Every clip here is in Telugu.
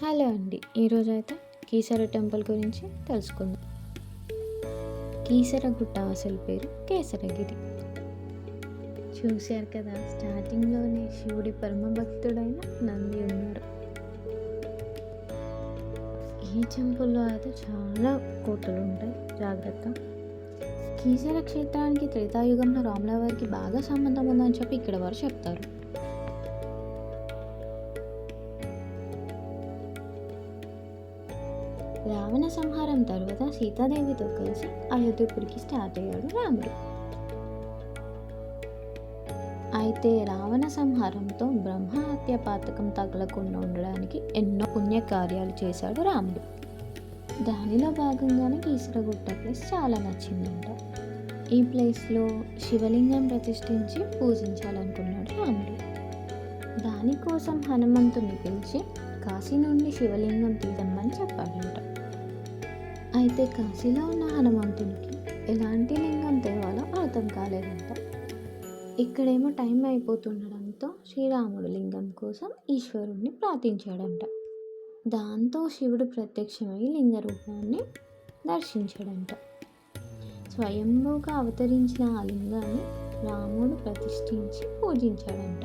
హలో అండి. ఈరోజు అయితే కీసర టెంపుల్ గురించి తెలుసుకుందాం. కీసర గుట్ట అసలు పేరు కేసరగిరి. చూశారు కదా, స్టార్టింగ్లోనే శివుడి పరమ భక్తుడైన నంది ఉన్నాడు. ఈ టెంపుల్లో అయితే చాలా కోటలు ఉంటాయి, జాగ్రత్త. కీసర క్షేత్రానికి త్రేతాయుగంలో రాముల వారికి బాగా సంబంధం ఉందని చెప్పి ఇక్కడ వారు చెప్తారు. రావణ సంహారం తర్వాత సీతాదేవితో కలిసి అయోధ్యపురికి స్టార్ట్ అయ్యాడు రాముడు. అయితే రావణ సంహారంతో బ్రహ్మహత్య పాతకం తగలకుండా ఉండడానికి ఎన్నో పుణ్యకార్యాలు చేశాడు రాముడు. దానిలో భాగంగానే కీసరగుట్ట ప్లేస్ చాలా నచ్చిందంట. ఈ ప్లేస్లో శివలింగం ప్రతిష్ఠించి పూజించాలనుకున్నాడు రాముడు. దానికోసం హనుమంతుని పిలిచి కాశీ నుండి శివలింగం తీయమని చెప్పాడంట. అయితే కాశీలో ఉన్న హనుమంతునికి ఎలాంటి లింగం తేవాలో అర్థం కాలేదంట. ఇక్కడేమో టైం అయిపోతుండడంతో శ్రీరాముడు లింగం కోసం ఈశ్వరుణ్ణి ప్రార్థించాడంట. దాంతో శివుడు ప్రత్యక్షమై లింగ రూపాన్ని దర్శించాడంట. స్వయంభూగా అవతరించిన ఆ లింగాన్ని రాముడు ప్రతిష్ఠించి పూజించాడంట.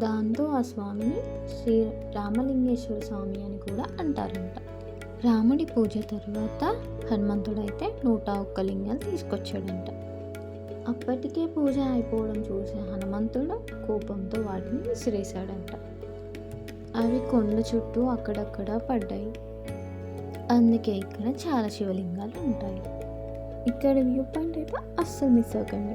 దాంతో ఆ స్వామిని శ్రీ రామలింగేశ్వర స్వామి అని కూడా అంటారంట. రాముడి పూజ తర్వాత హనుమంతుడైతే 101 లింగాలు తీసుకొచ్చాడంట. అప్పటికే పూజ అయిపోవడం చూసిన హనుమంతుడు కోపంతో వాటిని విసిరేశాడంట. అవి కొండ చుట్టూ అక్కడక్కడ పడ్డాయి. అందుకే ఇక్కడ చాలా శివలింగాలు ఉంటాయి. ఇక్కడ వ్యూ పాయింట్ అయితే అస్సలు మిస్ అవ్వకండి.